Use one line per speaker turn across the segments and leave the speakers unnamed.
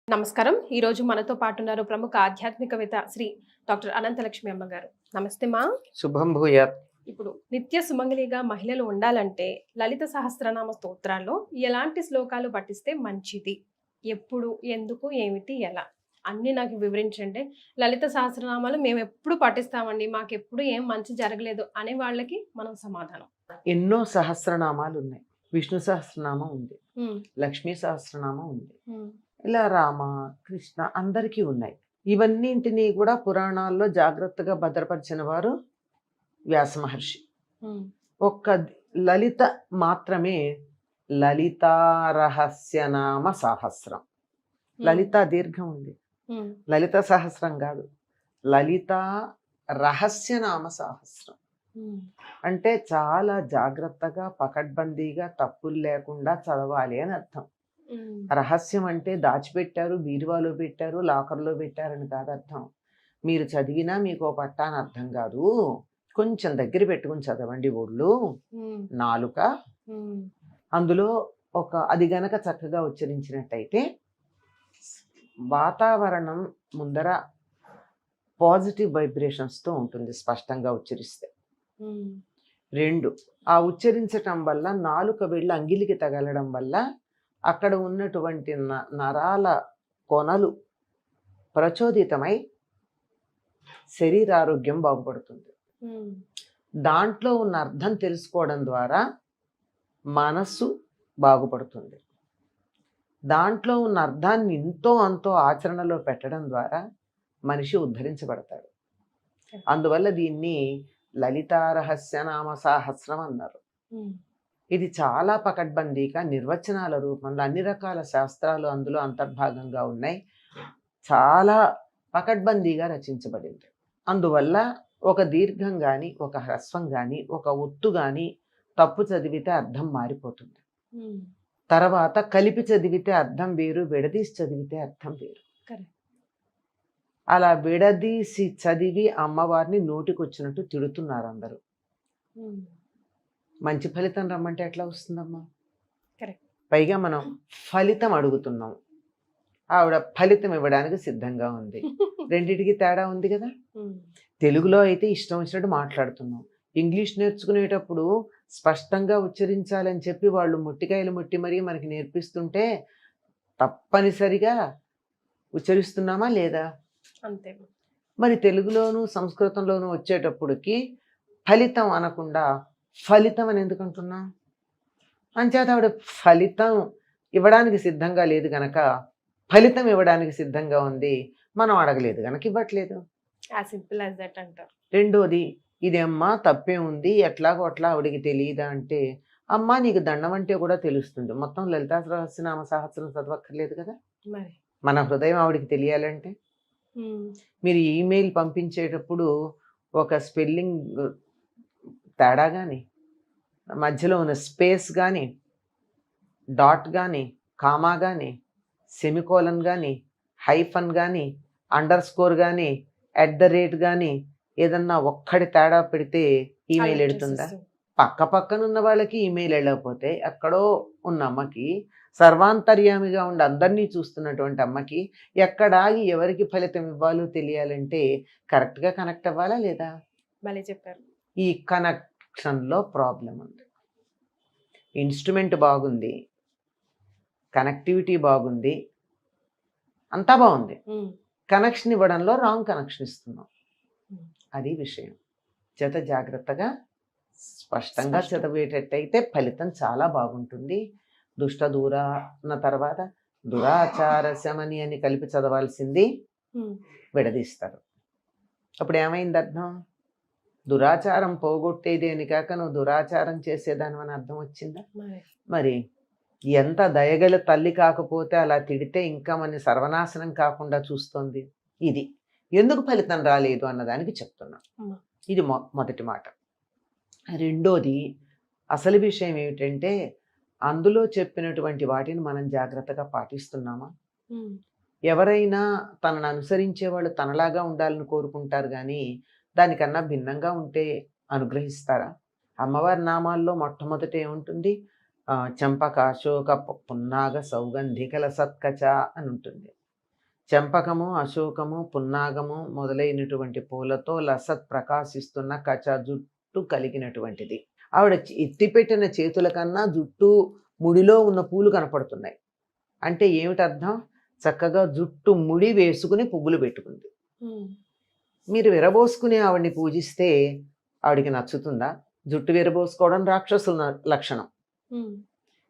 నమస్కారం. ఈరోజు మనతో పాటు ఉన్నారు ప్రముఖ ఆధ్యాత్మికవేత్త శ్రీ డాక్టర్ అనంతలక్ష్మి అమ్మగారు. నమస్తే మా.
శుభం భూయాత్.
ఇప్పుడు నిత్య సుమంగళిగా మహిళలు ఉండాలంటే లలిత సహస్రనామ స్తోత్రాల్లో ఎలాంటి శ్లోకాలు పఠిస్తే మంచిది? ఎప్పుడు, ఎందుకు, ఏమిటి, ఎలా? అన్నీ నాకు వివరించండి. లలిత సహస్రనామాలు మేము ఎప్పుడు పఠిస్తామండి, మాకెప్పుడు ఏం మంచి జరగలేదు అనే వాళ్ళకి మనం సమాధానం.
ఎన్నో సహస్రనామాలు ఉన్నాయి. విష్ణు సహస్రనామం ఉంది, లక్ష్మీ సహస్రనామం ఉంది, ఇలా రామ కృష్ణ అందరికీ ఉన్నాయి. ఇవన్నింటినీ కూడా పురాణాల్లో జాగ్రత్తగా భద్రపరిచిన వారు వ్యాస మహర్షి. ఒక్క లలిత మాత్రమే లలితా రహస్యనామ సహస్రం. లలిత దీర్ఘం ఉంది, లలిత సహస్రం కాదు, లలితా రహస్యనామ సహస్రం. అంటే చాలా జాగ్రత్తగా పకడ్బందీగా తప్పులు లేకుండా చదవాలి అని అర్థం. రహస్యం అంటే దాచిపెట్టారు, బీరువాలో పెట్టారు, లాకర్లో పెట్టారని కాదు అర్థం. మీరు చదివినా మీకు పట్టా అని అర్థం కాదు. కొంచెం దగ్గర పెట్టుకుని చదవండి. ఒళ్ళు, నాలుక, అందులో అది గనక చక్కగా ఉచ్చరించినట్టయితే వాతావరణం ముందర పాజిటివ్ వైబ్రేషన్స్తో ఉంటుంది స్పష్టంగా ఉచ్చరిస్తే. 2, ఆ ఉచ్చరించటం వల్ల నాలుక వెళ్ళి అంగిలికి తగలడం వల్ల అక్కడ ఉన్నటువంటి నరాల కొనలు ప్రచోదితమై శరీరారోగ్యం బాగుపడుతుంది. దాంట్లో ఉన్న అర్థం తెలుసుకోవడం ద్వారా మనస్సు బాగుపడుతుంది. దాంట్లో ఉన్న అర్థాన్ని ఇంతో అంతో ఆచరణలో పెట్టడం ద్వారా మనిషి ఉద్ధరించబడతాడు. అందువల్ల దీన్ని లలితా రహస్యనామ సహస్రం అన్నారు. ఇది చాలా పకడ్బందీగా నిర్వచనాల రూపంలో అన్ని రకాల శాస్త్రాలు అందులో అంతర్భాగంగా ఉన్నాయి. చాలా పకడ్బందీగా రచించబడింది. అందువల్ల ఒక దీర్ఘం కానీ, ఒక హ్రస్వం కానీ, ఒక ఒత్తు కానీ తప్పు చదివితే అర్థం మారిపోతుంది. తర్వాత కలిపి చదివితే అర్థం వేరు, విడదీసి చదివితే అర్థం వేరు. అలా విడదీసి చదివి అమ్మవారిని నోటికొచ్చినట్టు తిడుతున్నారు అందరూ. మంచి ఫలితం రమ్మంటే ఎట్లా వస్తుందమ్మా? పైగా మనం ఫలితం అడుగుతున్నాం, ఆవిడ ఫలితం ఇవ్వడానికి సిద్ధంగా ఉంది. రెండిటికి తేడా ఉంది కదా. తెలుగులో అయితే ఇష్టం వచ్చినట్టు మాట్లాడుతున్నాం, ఇంగ్లీష్ నేర్చుకునేటప్పుడు స్పష్టంగా ఉచ్చరించాలని చెప్పి వాళ్ళు ముట్టికాయలు ముట్టి మరీ మనకి నేర్పిస్తుంటే తప్పనిసరిగా ఉచ్చరిస్తున్నామా లేదా?
అంతే.
మరి తెలుగులోను సంస్కృతంలోనూ వచ్చేటప్పటికి ఫలితం అనకుండా ఫలితం అని ఎందుకు అంటున్నా? అంచేత ఆవిడ ఫలితం ఇవ్వడానికి సిద్ధంగా లేదు గనక ఫలితం ఇవ్వడానికి సిద్ధంగా ఉంది, మనం అడగలేదు గనక ఇవ్వట్లేదు. రెండోది, ఇదేమ్మా తప్పే ఉంది, ఎట్లాగో అట్లా ఆవిడికి తెలియదా అంటే, అమ్మా నీకు దండం అంటే కూడా తెలుస్తుంది. మొత్తం లలితా సహస్రనామ సహస్రం చదవక్కర్లేదు కదా. మన హృదయం ఆవిడికి తెలియాలంటే మీరు ఈమెయిల్ పంపించేటప్పుడు ఒక స్పెల్లింగ్ తేడా కానీ, మధ్యలో ఉన్న స్పేస్ కానీ, డాట్ కానీ, కామా కానీ, సెమికోలన్ కానీ, హైఫన్ కానీ, అండర్ స్కోర్ కానీ, @ కానీ ఏదన్నా ఒక్కడి తేడా పెడితే ఈమెయిల్ వెళుతుందా? పక్క పక్కనున్న వాళ్ళకి ఈమెయిల్ వెళ్ళకపోతే ఎక్కడో ఉన్న అమ్మకి, సర్వాంతర్యామిగా ఉండి అందరినీ చూస్తున్నటువంటి అమ్మకి ఎక్కడాగి ఎవరికి ఫలితం ఇవ్వాలో తెలియాలంటే కరెక్ట్గా కనెక్ట్ అవ్వాలా లేదా?
భలే చెప్పారు.
ఈ కనెక్షన్లో ప్రాబ్లం ఉంది. ఇన్స్ట్రుమెంట్ బాగుంది, కనెక్టివిటీ బాగుంది, అంతా బాగుంది, కనెక్షన్ ఇవ్వడంలో రాంగ్ కనెక్షన్ ఇస్తున్నాం. అది విషయం. చేత జాగ్రత్తగా స్పష్టంగా చదివేటట్టయితే ఫలితం చాలా బాగుంటుంది. దుష్ట దూరాన తర్వాత దురాచార శమని అని కలిపి చదవాల్సింది విడదీస్తారు. అప్పుడు ఏమైంది అర్థం? దురాచారం పోగొట్టేది అని కాక నువ్వు దురాచారం చేసేదాని అని అర్థం వచ్చిందా? మరి ఎంత దయగల తల్లి కాకపోతే అలా తిడితే ఇంకా మన సర్వనాశనం కాకుండా చూస్తోంది. ఇది ఎందుకు ఫలితం రాలేదు అన్నదానికి చెప్తున్నా. ఇది మొదటి మాట. రెండోది, అసలు విషయం ఏమిటంటే అందులో చెప్పినటువంటి వాటిని మనం జాగ్రత్తగా పాటిస్తున్నామా? ఎవరైనా తనను అనుసరించే వాళ్ళు తనలాగా ఉండాలని కోరుకుంటారు, కానీ దానికన్నా భిన్నంగా ఉంటే అనుగ్రహిస్తారా? అమ్మవారి నామాల్లో మొట్టమొదట ఏముంటుంది? చంపక, అశోక, పున్నాగ, సౌగంధికల సత్కచ అని ఉంటుంది. చెంపకము, అశోకము, పున్నాగము మొదలైనటువంటి పూలతో లసత్ ప్రకాశిస్తున్న కచ జుట్టు కలిగినటువంటిది. ఆవిడ ఎత్తిపెట్టిన చేతుల కన్నా జుట్టు ముడిలో ఉన్న పూలు కనపడుతున్నాయి. అంటే ఏమిటి అర్థం? చక్కగా జుట్టు ముడి వేసుకుని పువ్వులు పెట్టుకుంది. మీరు విరబోసుకుని ఆవిడ్ని పూజిస్తే ఆవిడికి నచ్చుతుందా? జుట్టు విరబోసుకోవడం రాక్షసుల లక్షణం.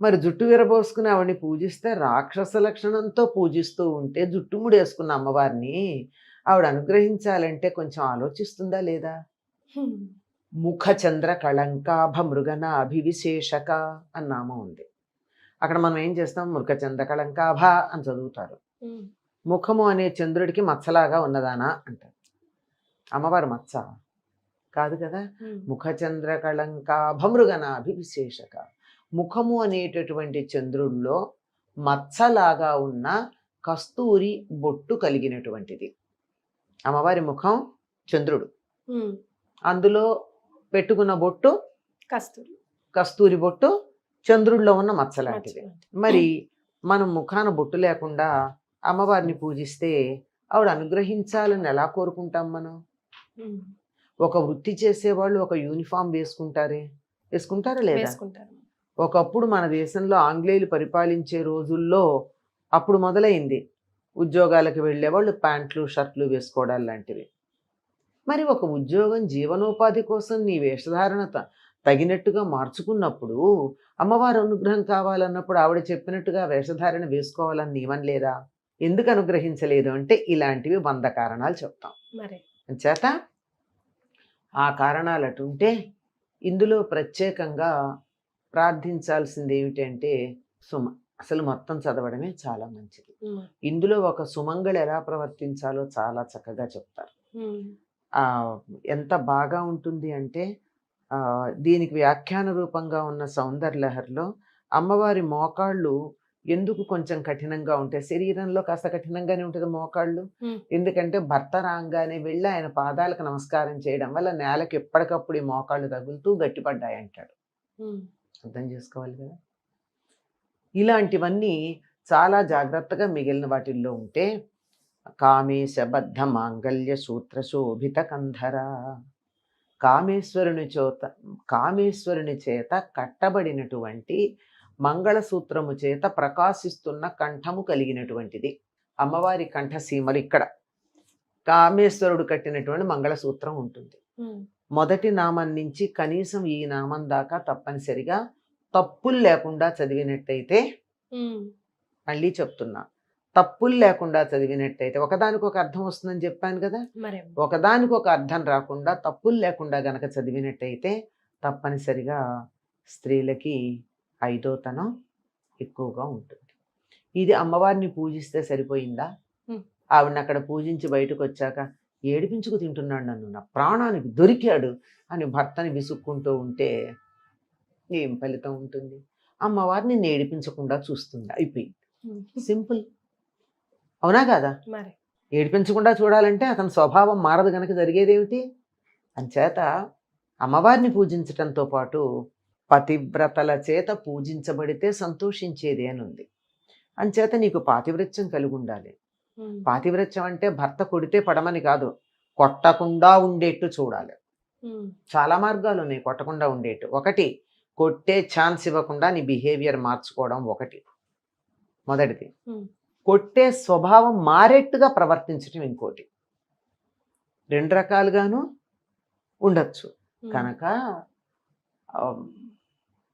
మరి జుట్టు విరబోసుకుని ఆవిడ్ని పూజిస్తే రాక్షస లక్షణంతో పూజిస్తూ ఉంటే జుట్టు ముడేసుకున్న అమ్మవారిని ఆవిడ అనుగ్రహించాలంటే కొంచెం ఆలోచిస్తుందా లేదా? ముఖ చంద్ర కళంకాభ మృగన అభివిశేషక అని నామం ఉంది. అక్కడ మనం ఏం చేస్తాం? మృగ చంద్ర కళంకాభ అని చదువుతారు. ముఖము అనే చంద్రుడికి మచ్చలాగా ఉన్నదానా అంటారు. అమ్మవారి మచ్చ కాదు కదా. ముఖ చంద్ర కళంకాభ మృగన అభివిశేషక. ముఖము అనేటటువంటి చంద్రుడిలో మచ్చలాగా ఉన్న కస్తూరి బొట్టు కలిగినటువంటిది. అమ్మవారి ముఖం చంద్రుడు, అందులో పెట్టుకున్న బొట్టు కస్తూరి బొట్టు చంద్రుడిలో ఉన్న మచ్చ లాంటిది. మరి మనం ముఖాన బొట్టు లేకుండా అమ్మవారిని పూజిస్తే ఆవిడ అనుగ్రహించాలని ఎలా కోరుకుంటాం మనం? ఒక వృత్తి చేసేవాళ్ళు ఒక యూనిఫామ్ వేసుకుంటారా లేదా? ఒకప్పుడు మన దేశంలో ఆంగ్లేయులు పరిపాలించే రోజుల్లో అప్పుడు మొదలైంది ఉద్యోగాలకు వెళ్ళేవాళ్ళు ప్యాంట్లు షర్ట్లు వేసుకోవడాలు లాంటివి. మరి ఒక ఉద్యోగం జీవనోపాధి కోసం నీ వేషధారణ తగినట్టుగా మార్చుకున్నప్పుడు అమ్మవారి అనుగ్రహం కావాలన్నప్పుడు ఆవిడ చెప్పినట్టుగా వేషధారణ వేసుకోవాలని నియమం లేదా? ఎందుకు అనుగ్రహించలేదు అంటే ఇలాంటివి 100 కారణాలు చెప్తాం. చేత ఆ కారణాలు అటుంటే ఇందులో ప్రత్యేకంగా ప్రార్థించాల్సింది ఏమిటంటే అసలు మొత్తం చదవడమే చాలా మంచిది. ఇందులో ఒక సుమంగళి ఎలా ప్రవర్తించాలో చాలా చక్కగా చెప్తారు. ఎంత బాగా ఉంటుంది అంటే దీనికి వ్యాఖ్యాన రూపంగా ఉన్న సౌందర్యలహరిలో అమ్మవారి మోకాళ్ళు ఎందుకు కొంచెం కఠినంగా ఉంటాయి? శరీరంలో కాస్త కఠినంగానే ఉంటుంది మోకాళ్ళు. ఎందుకంటే భర్త రాగానే వెళ్ళి ఆయన పాదాలకు నమస్కారం చేయడం వల్ల నేలకు ఎప్పటికప్పుడు ఈ మోకాళ్ళు తగులుతూ గట్టిపడ్డాయి అంటాడు. అర్థం చేసుకోవాలి కదా. ఇలాంటివన్నీ చాలా జాగ్రత్తగా మిగిలిన వాటిల్లో ఉంటే కామేశబద్ధ మాంగళ్య సూత్ర శోభిత కంధర. కామేశ్వరుని చేత కట్టబడినటువంటి మంగళసూత్రము చేత ప్రకాశిస్తున్న కంఠము కలిగినటువంటిది అమ్మవారి కంఠసీమలు. ఇక్కడ కామేశ్వరుడు కట్టినటువంటి మంగళసూత్రం ఉంటుంది. మొదటి నామం నుంచి కనీసం ఈ నామం దాకా తప్పనిసరిగా తప్పులు లేకుండా చదివినట్టయితే, మళ్ళీ చెప్తున్నా, తప్పులు లేకుండా చదివినట్టయితే ఒకదానికి ఒక అర్థం వస్తుందని చెప్పాను కదా. ఒకదానికి ఒక అర్థం రాకుండా తప్పులు లేకుండా గనక చదివినట్టయితే తప్పనిసరిగా స్త్రీలకి 5వ తనం ఎక్కువగా ఉంటుంది. ఇది అమ్మవారిని పూజిస్తే సరిపోయిందా? ఆవిడని అక్కడ పూజించి బయటకు వచ్చాక ఏడిపించుకు తింటున్నాడు, నన్ను నా ప్రాణానికి దొరికాడు అని భర్తని విసుక్కుంటూ ఉంటే ఏం ఫలితం ఉంటుంది? అమ్మవారిని ఏడిపించకుండా చూస్తుంది, అయిపోయింది. సింపుల్. అవునా కాదా? ఏడిపించకుండా చూడాలంటే అతని స్వభావం మారదు గనక జరిగేదేమిటి? అంచేత అమ్మవారిని పూజించటంతో పాటు పతివ్రతల చేత పూజించబడితే సంతోషించేది అని ఉంది. అంచేత నీకు పాతివ్రత్యం కలిగి ఉండాలి. పాతివ్రత్యం అంటే భర్త కొడితే పడమని కాదు, కొట్టకుండా ఉండేట్టు చూడాలి. చాలా మార్గాలు ఉన్నాయి కొట్టకుండా ఉండేట్టు. ఒకటి, కొట్టే ఛాన్స్ ఇవ్వకుండా నీ బిహేవియర్ మార్చుకోవడం ఒకటి, మొదటిది. కొట్టే స్వభావం మారేట్టుగా ప్రవర్తించడం ఇంకోటి. 2 రకాలుగాను ఉండొచ్చు. కనుక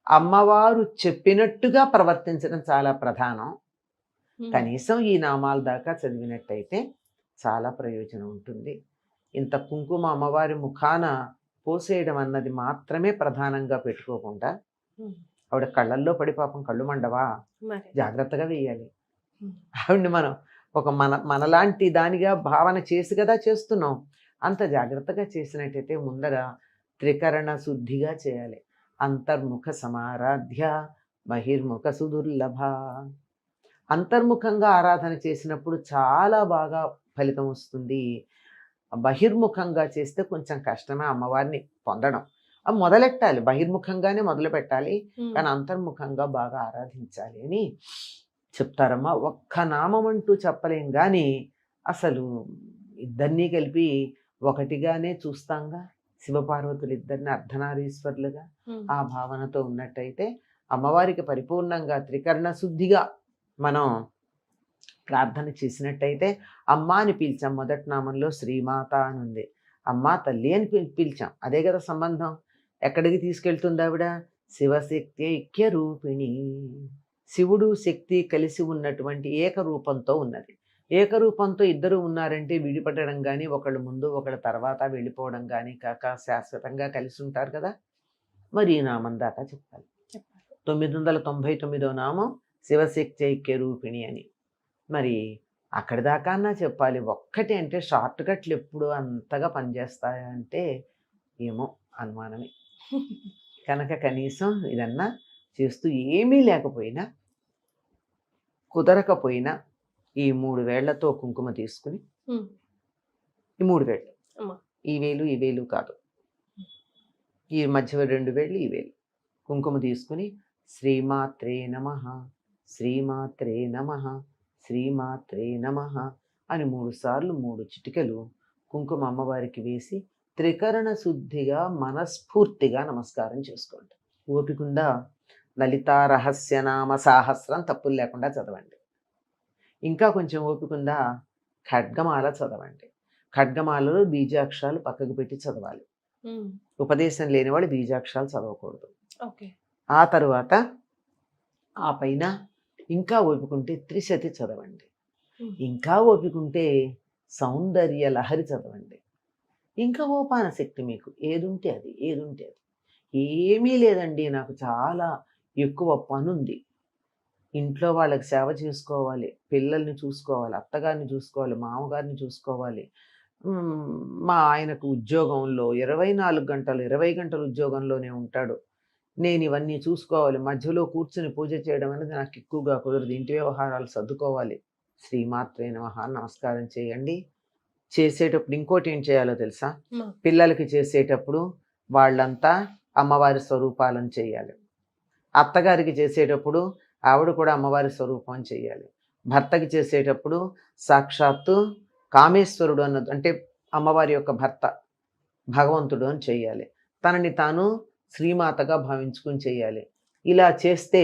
అమ్మవారు చెప్పినట్టుగా ప్రవర్తించడం చాలా ప్రధానం. కనీసం ఈ నామాల దాకా చదివినట్టయితే చాలా ప్రయోజనం ఉంటుంది. ఇంత కుంకుమ అమ్మవారి ముఖాన పోసేయడం అన్నది మాత్రమే ప్రధానంగా పెట్టుకోకుండా ఆవిడ కళ్ళల్లో పడి పాపం కళ్ళు మండవా, జాగ్రత్తగా వేయాలి. ఆవిడ్ని మనం ఒక మనలాంటి దానిగా భావన చేసి కదా చేస్తున్నాం. అంత జాగ్రత్తగా చేసినట్టయితే ముందర త్రికరణ శుద్ధిగా చేయాలి. అంతర్ముఖ సమారాధ్య బహిర్ముఖ సుదుర్లభ. అంతర్ముఖంగా ఆరాధన చేసినప్పుడు చాలా బాగా ఫలితం వస్తుంది. బహిర్ముఖంగా చేస్తే కొంచెం కష్టమే అమ్మవారిని పొందడం. మొదలెట్టాలి, బహిర్ముఖంగానే మొదలు పెట్టాలి, కానీ అంతర్ముఖంగా బాగా ఆరాధించాలి అని చెప్తారమ్మా. ఒక్క నామం అంటూ చెప్పలేం కానీ అసలు ఇద్దరినీ కలిపి ఒకటిగానే చూస్తాంగా. శివపార్వతులు ఇద్దరిని అర్ధనారీశ్వరులుగా
ఉమ్,
ఆ భావనతో ఉన్నట్టయితే అమ్మవారికి పరిపూర్ణంగా త్రికరణ శుద్ధిగా మనం ప్రార్థన చేసినట్టయితే అమ్మ అని పిలిచాం. మొదటి నామంలో శ్రీమాత అని ఉంది. అమ్మ తల్లి అని పిలిచాం. అదే కదా సంబంధం. ఎక్కడికి తీసుకెళ్తుంది ఆవిడ? శివశక్తి ఐక్య రూపిణి. శివుడు శక్తి కలిసి ఉన్నటువంటి ఏకరూపంతో ఉన్నది. ఏకరూపంతో ఇద్దరు ఉన్నారంటే విడిపడడం కానీ ఒకళ్ళు ముందు ఒకళ్ళ తర్వాత వెళ్ళిపోవడం కానీ కాక శాశ్వతంగా కలిసి ఉంటారు కదా. మరి ఈ నామం దాకా చెప్పాలి.
చెప్పాలి.
999వ నామం శివశక్తి ఐక్య రూపిణి అని. మరి అక్కడి దాకా అన్నా చెప్పాలి. ఒక్కటి అంటే షార్ట్ కట్లు ఎప్పుడు అంతగా పనిచేస్తాయా అంటే ఏమో అనుమానమే. కనుక కనీసం ఇదన్నా చేస్తూ ఏమీ లేకపోయినా కుదరకపోయినా ఈ 3 వేళ్లతో కుంకుమ తీసుకుని,
ఉమ్,
ఈ 3 వేళ్ళు,
అమ్మా.
ఈ వేలు కాదు, ఈ మధ్య 2 వేళ్ళు, ఈ వేలు కుంకుమ తీసుకుని శ్రీమాత్రే నమః, శ్రీమాత్రే నమః, శ్రీమాత్రే నమః అని 3 సార్లు 3 చిటికెలు కుంకుమ అమ్మవారికి వేసి త్రికరణ శుద్ధిగా మనస్ఫూర్తిగా నమస్కారం చేసుకోండి. ఓపికందా లలితా రహస్యనామ సాహస్రం తప్పులు లేకుండా చదవండి. ఇంకా కొంచెం ఓపికందా ఖడ్గమాల చదవండి. ఖడ్గమాలలో బీజాక్షరాలు పక్కకు పెట్టి చదవాలి.
ఉమ్,
ఉపదేశం లేని వాళ్ళు బీజాక్షరాలు చదవకూడదు.
ఓకే.
ఆ తరువాత ఆ పైన ఇంకా ఓపికంటే త్రిశతి చదవండి.
ఉమ్,
ఇంకా ఓపికంటే సౌందర్య లహరి చదవండి. ఇంకా ఓపాన శక్తి మీకు ఏదుంటే అది. ఏమీ లేదండి, నాకు చాలా ఎక్కువ పనుంది, ఇంట్లో వాళ్ళకి సేవ చేసుకోవాలి, పిల్లల్ని చూసుకోవాలి, అత్తగారిని చూసుకోవాలి, మామగారిని చూసుకోవాలి, మా ఆయనకు ఉద్యోగంలో 24 గంటలు 20 గంటలు ఉద్యోగంలోనే ఉంటాడు, నేను ఇవన్నీ చూసుకోవాలి, మధ్యలో కూర్చుని పూజ చేయడం అనేది నాకు ఎక్కువగా కుదరదు, ఇంటి వ్యవహారాలు సర్దుకోవాలి. శ్రీమాత్రే నమః నమస్కారం చేయండి. చేసేటప్పుడు ఇంకోటి ఏం చేయాలో తెలుసా?
అమ్మా.
పిల్లలకి చేసేటప్పుడు వాళ్ళంతా అమ్మవారి స్వరూపాలను చేయాలి. అత్తగారికి చేసేటప్పుడు ఆవిడ కూడా అమ్మవారి స్వరూపం చేయాలి. భర్తకి చేసేటప్పుడు సాక్షాత్తు కామేశ్వరుడు అన్నది అంటే అమ్మవారి యొక్క భర్త భగవంతుడు అని చేయాలి. తనని తాను శ్రీమాతగా భావించుకుని చేయాలి. ఇలా చేస్తే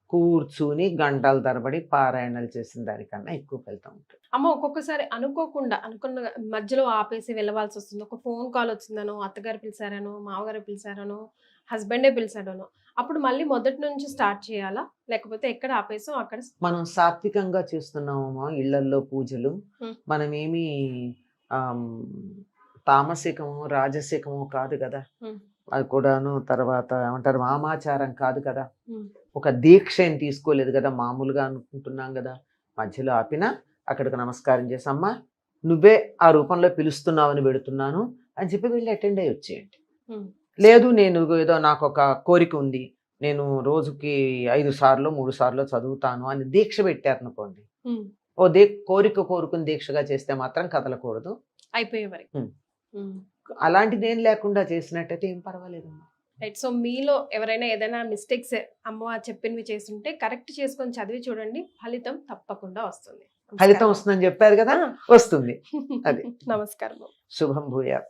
కూర్చుని గంటల తరబడి పారాయణలు చేసిన దానికన్నా ఎక్కువ ఫలితం ఉంటుంది.
అమ్మ, ఒక్కొక్కసారి అనుకోకుండా అనుకున్న మధ్యలో ఆపేసి వెళ్ళవలసి వస్తుంది. ఒక ఫోన్ కాల్ వచ్చిందనో, అత్తగారు పిలిచారనో, మామగారు పిలిచారనో, హస్బెండే పిలిచాడనో, అప్పుడు మళ్ళీ మొదటి నుంచి స్టార్ట్ చేయాలా? లేకపోతే ఎక్కడ ఆపేసో అక్కడ
మనం సాత్వికంగా చేస్తున్నామమ్మా ఇళ్లల్లో పూజలు. మనమేమి తామసికము రాజసికము కాదు కదా. అది కూడాను తర్వాత ఏమంటారు వామాచారం కాదు కదా. ఒక దీక్ష ఏం తీసుకోలేదు కదా, మామూలుగా అనుకుంటున్నాం కదా. మధ్యలో ఆపినా అక్కడికి నమస్కారం చేసి అమ్మా నువ్వే ఆ రూపంలో పిలుస్తున్నావని పెడుతున్నాను అని చెప్పి వెళ్ళి అటెండ్ అయ్యి వచ్చేయండి. లేదు నేను ఏదో నాకు ఒక కోరిక ఉంది, నేను రోజుకి 5 సార్లు 3 సార్లు చదువుతాను అని దీక్ష పెట్టారనుకోండి, ఓ కోరిక కోరుకుని దీక్షగా చేస్తే మాత్రం కదలకూడదు
అయిపోయే వరకు.
అలాంటిది ఏం లేకుండా చేసినట్టయితే ఏం పర్వాలేదు.
రైట్. సో మీలో ఎవరైనా ఏదైనా మిస్టేక్స్ అమ్మ చెప్పినవి చేస్తుంటే కరెక్ట్ చేసుకొని చదివి చూడండి, ఫలితం తప్పకుండా వస్తుంది.
ఫలితం వస్తుందని చెప్పారు కదా, వస్తుంది. అది
నమస్కారం.
శుభం భూయాత్.